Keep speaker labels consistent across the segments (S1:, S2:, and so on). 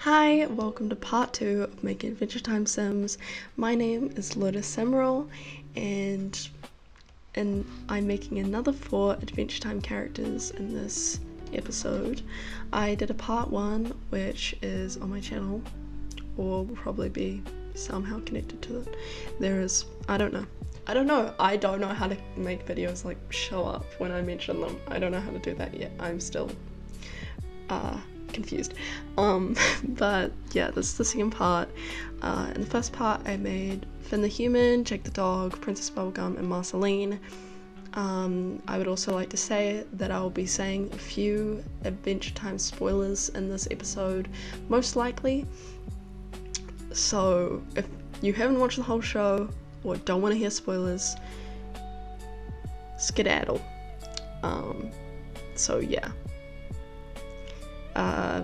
S1: Hi, welcome to part 2 of Making Adventure Time Sims. My name is Lotus Emerald and I'm making another 4 Adventure Time characters in this episode. I did a part 1 which is on my channel, or will probably be somehow connected to it. I don't know how to make videos like show up when I mention them. I don't know how to do that yet. I'm still confused. But yeah, this is the second part. In the first part I made Finn the human, Jake the dog, Princess Bubblegum, and Marceline. I would also like to say that I will be saying a few Adventure Time spoilers in this episode, most likely. So if you haven't watched the whole show or don't want to hear spoilers, skedaddle. So yeah.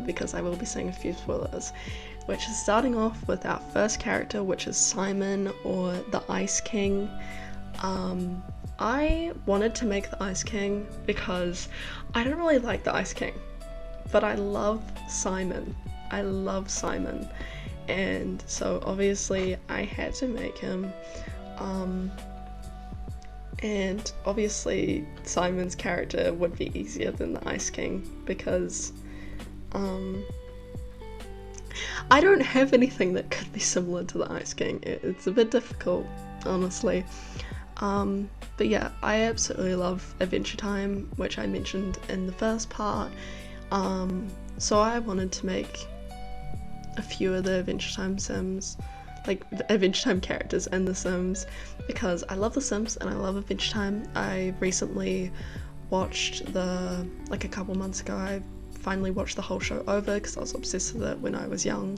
S1: Because I will be saying a few spoilers, which is starting off with our first character, which is Simon, or the Ice King. I wanted to make the Ice King because I don't really like the Ice King, but I love Simon. And so obviously I had to make him. And obviously Simon's character would be easier than the Ice King because I don't have anything that could be similar to the Ice King. It's a bit difficult, honestly. But yeah, I absolutely love Adventure Time, which I mentioned in the first part. So I wanted to make a few of the Adventure Time Sims, like the Adventure Time characters in The Sims, because I love The Sims and I love Adventure Time. I recently watched a couple months ago, I finally watched the whole show over because I was obsessed with it when I was young,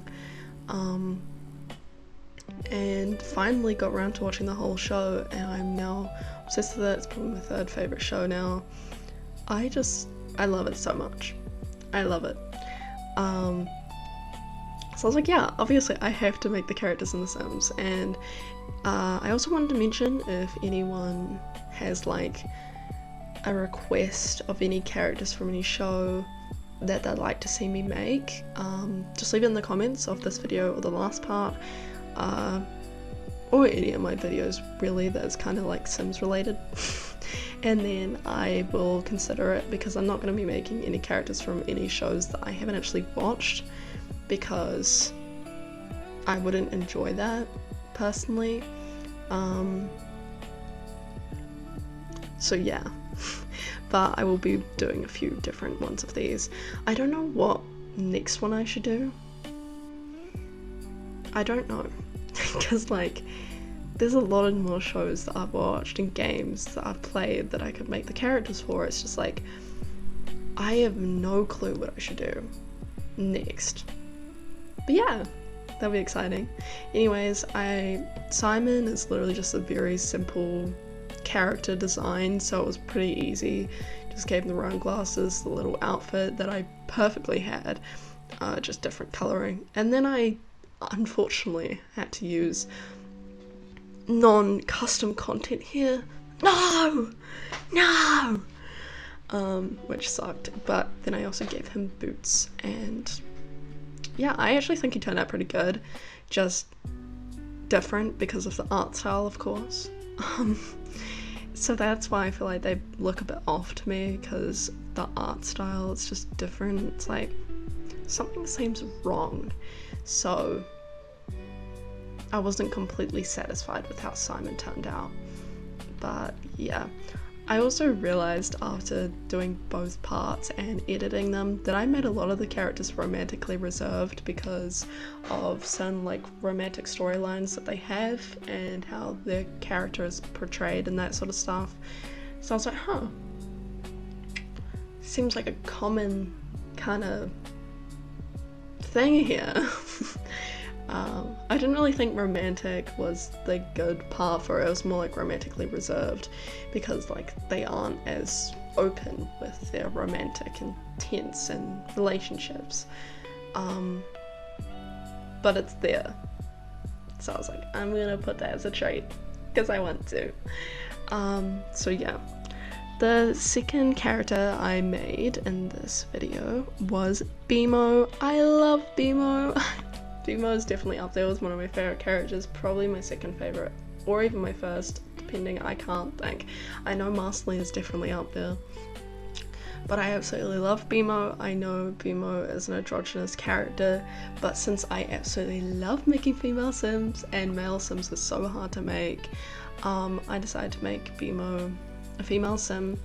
S1: and finally got around to watching the whole show, and I'm now obsessed with it. It's probably my third favourite show now. I love it so much. I love it. So I was like, yeah, obviously I have to make the characters in The Sims, and I also wanted to mention if anyone has like a request of any characters from any show that they'd like to see me make, just leave it in the comments of this video or the last part, or any of my videos really that's kind of like Sims related. And then I will consider it, because I'm not going to be making any characters from any shows that I haven't actually watched, because I wouldn't enjoy that personally. So yeah. But I will be doing a few different ones of these. I don't know what next one I should do. I don't know. Because like, there's a lot of more shows that I've watched and games that I've played that I could make the characters for. It's just like, I have no clue what I should do next. But yeah, that'll be exciting. Anyways, Simon is literally just a very simple character design, so it was pretty easy. Just gave him the round glasses, the little outfit that I perfectly had, just different colouring. And then I unfortunately had to use non-custom content here. No! Which sucked. But then I also gave him boots, and yeah, I actually think he turned out pretty good. Just different because of the art style, of course. So that's why I feel like they look a bit off to me, because the art style is just different. It's like something seems wrong. So I wasn't completely satisfied with how Simon turned out. But yeah, I also realised after doing both parts and editing them that I made a lot of the characters romantically reserved because of some like romantic storylines that they have and how their character is portrayed and that sort of stuff. So I was like, seems like a common kind of thing here. I didn't really think romantic was the good part for it. It was more like romantically reserved, because like they aren't as open with their romantic intents and relationships. But it's there. So I was like, I'm gonna put that as a trait because I want to. So yeah. The second character I made in this video was Beemo. I love Beemo. Beemo is definitely up there. It was one of my favorite characters, probably my second favorite, or even my first, depending. I can't think. I know Marceline is definitely up there, but I absolutely love Beemo. I know Beemo is an androgynous character, but since I absolutely love making female Sims and male Sims is so hard to make, I decided to make Beemo a female Sim.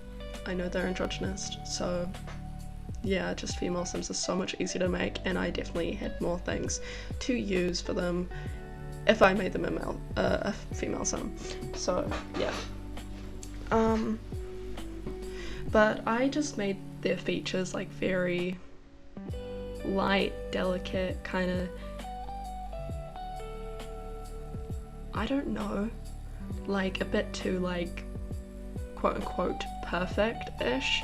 S1: I know they're androgynous, so yeah, just female Sims are so much easier to make, and I definitely had more things to use for them if I made them a female Sim. So yeah. But I just made their features like very light, delicate, kind of, I don't know, like a bit too like quote unquote perfect-ish,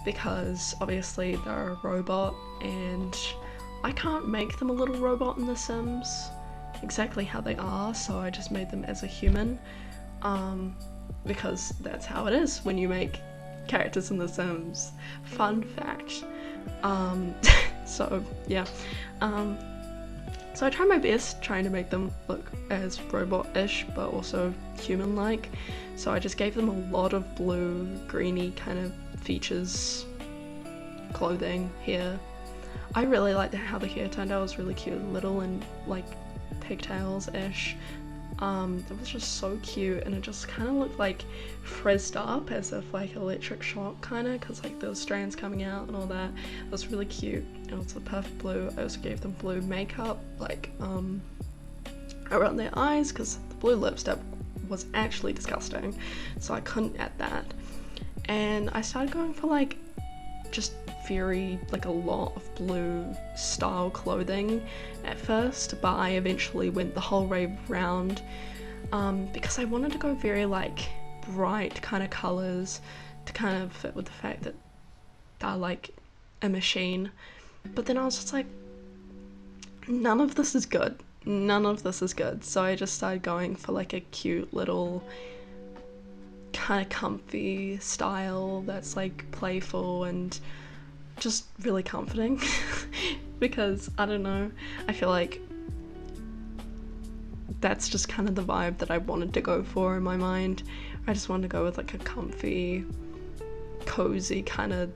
S1: because obviously they're a robot and I can't make them a little robot in The Sims exactly how they are, so I just made them as a human, because that's how it is when you make characters in The Sims. Fun fact. So yeah. So I tried my best trying to make them look as robot-ish but also human-like. So I just gave them a lot of blue, greeny kind of features, clothing, hair. I really liked how the hair turned out. It was really cute, little and like pigtails-ish. It was just so cute, and it just kind of looked like frizzed up as if like electric shock kind of, because like those strands coming out and all that. It was really cute, and it was the perfect blue. I also gave them blue makeup like around their eyes, because the blue lipstick was actually disgusting, so I couldn't add that. And I started going for like just very like a lot of blue style clothing at first, but I eventually went the whole way round, because I wanted to go very like bright kind of colors to kind of fit with the fact that they're like a machine. But then I was just like, none of this is good, so I just started going for like a cute little kind of comfy style that's like playful and just really comforting. Because I don't know, I feel like that's just kind of the vibe that I wanted to go for in my mind. I just wanted to go with like a comfy, cozy kind of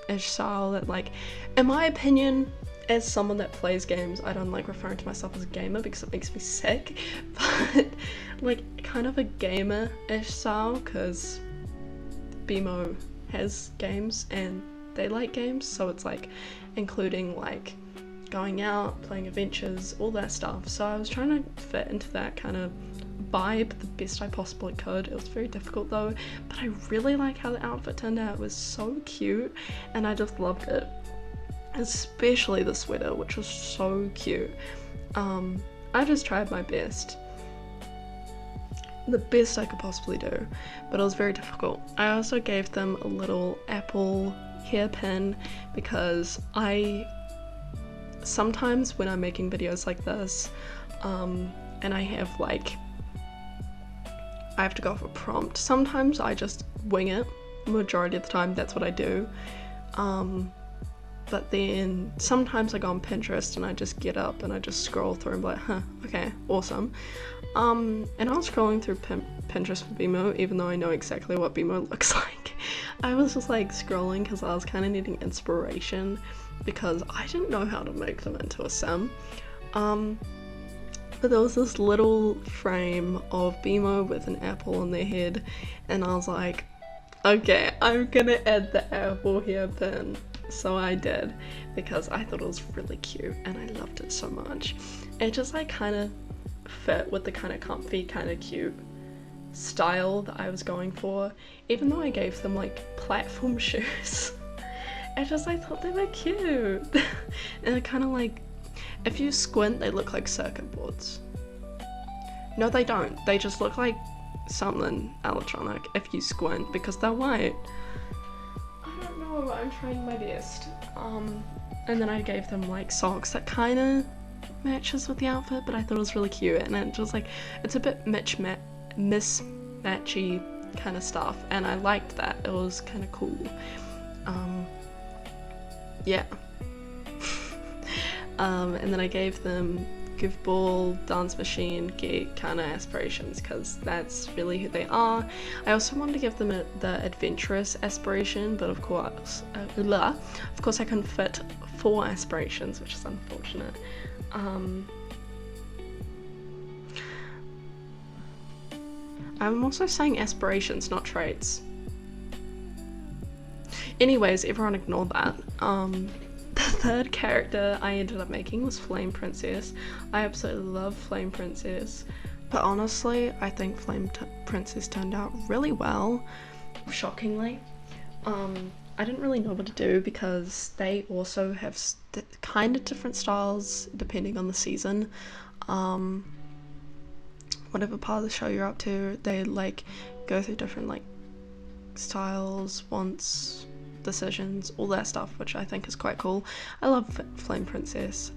S1: ish style that, like, in my opinion, as someone that plays games, I don't like referring to myself as a gamer because it makes me sick, but like kind of a gamer-ish style, because Beemo has games and they like games, so it's like including like going out, playing adventures, all that stuff. So I was trying to fit into that kind of vibe the best I possibly could. It was very difficult though, but I really like how the outfit turned out. It was so cute and I just loved it, especially the sweater, which was so cute. I just tried my best, the best I could possibly do, but it was very difficult. I also gave them a little apple hairpin because sometimes when I'm making videos like this, and I have like, I have to go off a prompt, sometimes I just wing it. Majority of the time that's what I do. But then sometimes I go on Pinterest and I just get up and I just scroll through and be like, huh, okay, awesome. And I was scrolling through Pinterest for Beemo, even though I know exactly what Beemo looks like. I was just like scrolling because I was kind of needing inspiration because I didn't know how to make them into a sim. But there was this little frame of Beemo with an apple on their head, and I was like, okay, I'm gonna add the apple hairpin. So I did, because I thought it was really cute and I loved it so much. It just like kind of fit with the kind of comfy, kind of cute style that I was going for, even though I gave them like platform shoes. I thought they were cute. And it kind of like, if you squint, they look like circuit boards. No, they don't. They just look like something electronic if you squint, because they're white. I don't know, I'm trying my best. And then I gave them like socks that kind of matches with the outfit, but I thought it was really cute, and it just like, it's a bit mismatchy kind of stuff, and I liked that. It was kind of cool. Yeah. And then I gave them Goofball, Dance Machine, Geek kind of aspirations, because that's really who they are. I also wanted to give them the adventurous aspiration, but of course I couldn't fit 4 aspirations, which is unfortunate. I'm also saying aspirations, not traits. Anyways, everyone ignore that. The third character I ended up making was Flame Princess. I absolutely love Flame Princess, but honestly, I think Flame Princess turned out really well, shockingly. I didn't really know what to do because they also have kind of different styles depending on the season. Whatever part of the show you're up to, they like go through different like styles, wants, decisions, all that stuff, which I think is quite cool. I love Flame Princess.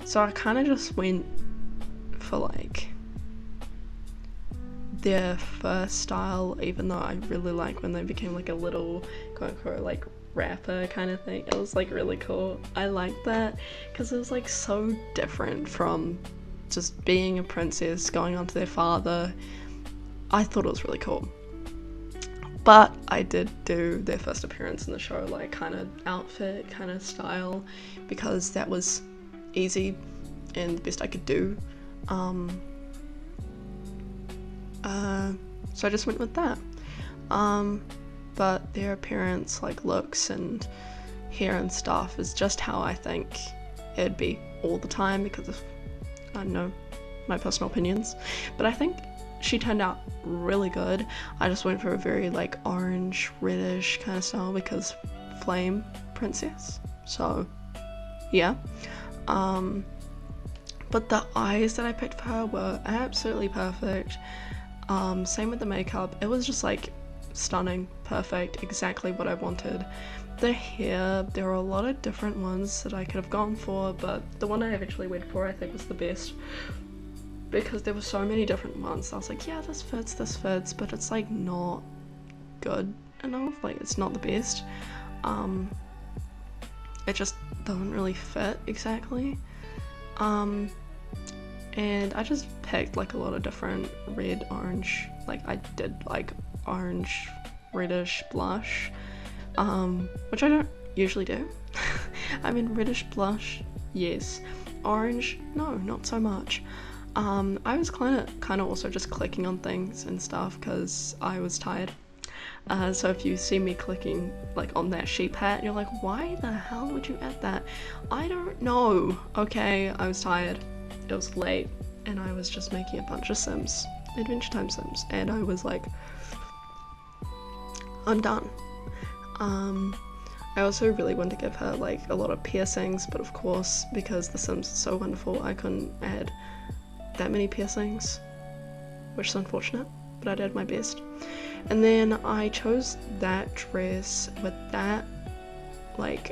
S1: So I kind of just went for like their first style, even though I really like when they became like a little quote unquote like rapper kind of thing. It was like really cool. I liked that because it was like so different from just being a princess going on to their father. I thought it was really cool. But I did do their first appearance in the show, like kind of outfit, kind of style, because that was easy and the best I could do. So I just went with that. But their appearance, like looks and hair and stuff, is just how I think it'd be all the time, because of, I don't know, my personal opinions. But I think she turned out really good. I just went for a very like orange, reddish kind of style because Flame Princess. So yeah. But the eyes that I picked for her were absolutely perfect. Same with the makeup. It was just like stunning, perfect, exactly what I wanted. The hair, there were a lot of different ones that I could have gone for, but the one I eventually went for I think was the best, because there were so many different ones. I was like, yeah, this fits, but it's like not good enough, like it's not the best. It just doesn't really fit exactly. And I just picked like a lot of different red, orange, like I did like orange, reddish blush, which I don't usually do. I mean, reddish blush, yes. Orange, no, not so much. I was kind of also just clicking on things and stuff because I was tired. So if you see me clicking like on that sheep hat, you're like, why the hell would you add that? I don't know. Okay, I was tired. It was late, and I was just making a bunch of Sims, Adventure Time Sims, and I was like, I'm done. I also really wanted to give her like a lot of piercings, but of course, because The Sims is so wonderful, I couldn't add that many piercings, which is unfortunate, but I did my best. And then I chose that dress with that like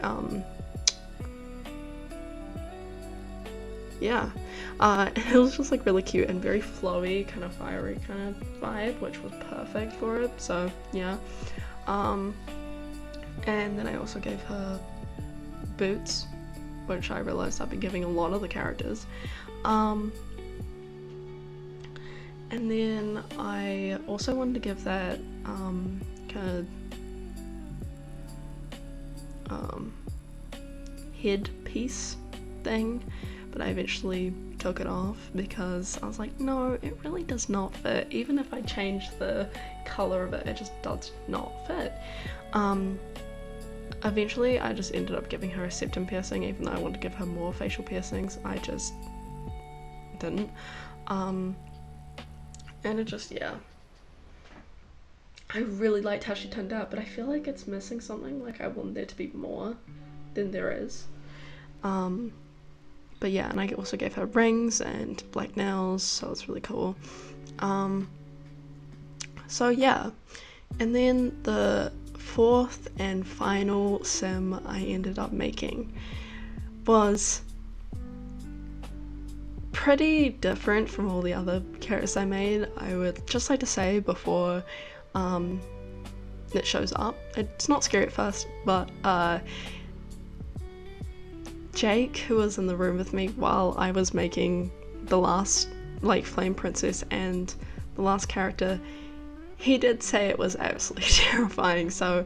S1: it was just like really cute and very flowy, kind of fiery kind of vibe, which was perfect for it. So yeah. And then I also gave her boots, which I realized I've been giving a lot of the characters. And then I also wanted to give that kind of head piece thing, but I eventually took it off because I was like, no, it really does not fit. Even if I change the color of it, it just does not fit. Eventually I just ended up giving her a septum piercing, even though I wanted to give her more facial piercings. I just didn't. And it just, yeah. I really liked how she turned out, but I feel like it's missing something. Like I want there to be more than there is. But yeah, and I also gave her rings and black nails, so it's really cool. So yeah, and then the fourth and final sim I ended up making was pretty different from all the other characters I made. I would just like to say before it shows up, it's not scary at first, but Jake, who was in the room with me while I was making the last like Flame Princess and the last character, he did say it was absolutely terrifying. So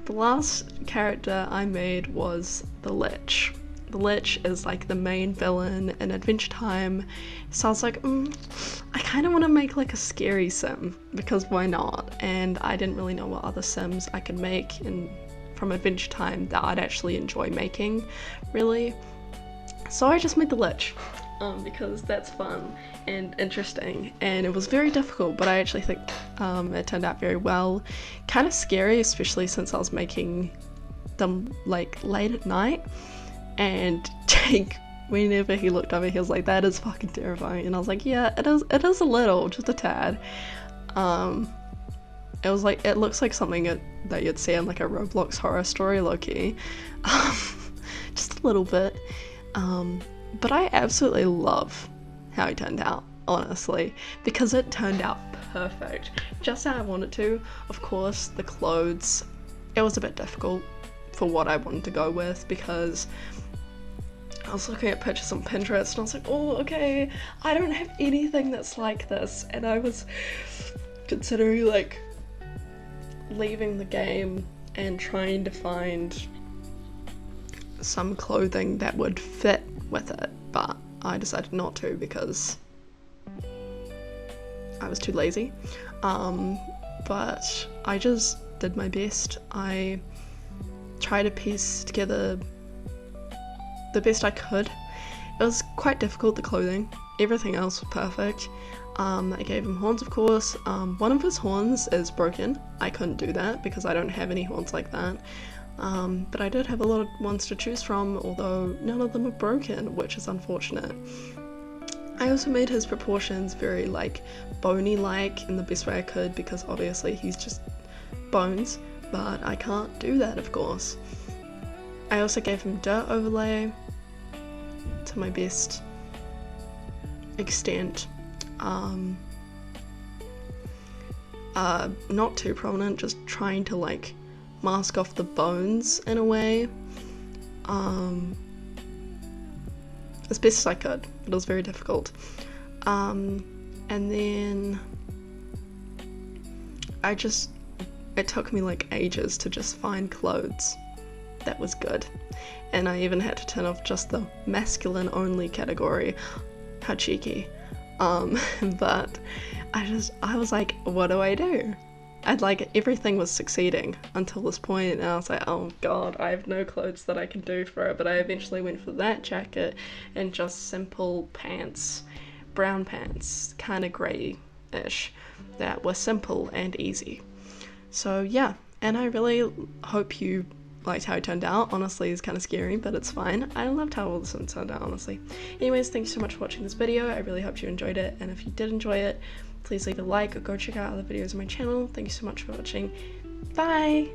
S1: the last character I made was the Lich. The Lich is like the main villain in Adventure Time, so I was like, I kind of want to make like a scary sim, because why not? And I didn't really know what other sims I could make from Adventure Time that I'd actually enjoy making, really. So I just made the Lich, because that's fun and interesting, and it was very difficult, but I actually think it turned out very well. Kind of scary, especially since I was making them like late at night. And Jake, whenever he looked over, he was like, "That is fucking terrifying." And I was like, "Yeah, it is a little, just a tad." It was like, it looks like something that you'd see in like a Roblox horror story, low-key. Just a little bit. But I absolutely love how it turned out, honestly, because it turned out perfect, just how I wanted to. Of course, the clothes, it was a bit difficult for what I wanted to go with, because I was looking at pictures on Pinterest and I was like, oh, okay, I don't have anything that's like this, and I was considering like leaving the game and trying to find some clothing that would fit with it, but I decided not to because I was too lazy. But I just did my best. I tried to piece together the best I could. It was quite difficult, the clothing. Everything else was perfect. I gave him horns, of course. One of his horns is broken. I couldn't do that because I don't have any horns like that. But I did have a lot of ones to choose from, although none of them are broken, which is unfortunate. I also made his proportions very like bony-like in the best way I could, because obviously he's just bones, but I can't do that, of course. I also gave him dirt overlay to my best extent. Not too prominent, just trying to like mask off the bones in a way, as best as I could, but it was very difficult. And then it took me like ages to just find clothes that was good, and I even had to turn off just the masculine only category. How cheeky. But I was like, what do I do? Everything was succeeding until this point, and I was like, oh god, I have no clothes that I can do for it. But I eventually went for that jacket and just simple pants, brown pants, kind of grey-ish, that were simple and easy. So yeah, and I really hope you liked how it turned out. Honestly, it's kind of scary, but it's fine. I loved how all this one turned out, honestly. Anyways, thanks so much for watching this video. I really hope you enjoyed it, and if you did enjoy it, please leave a like or go check out other videos on my channel. Thank you so much for watching. Bye!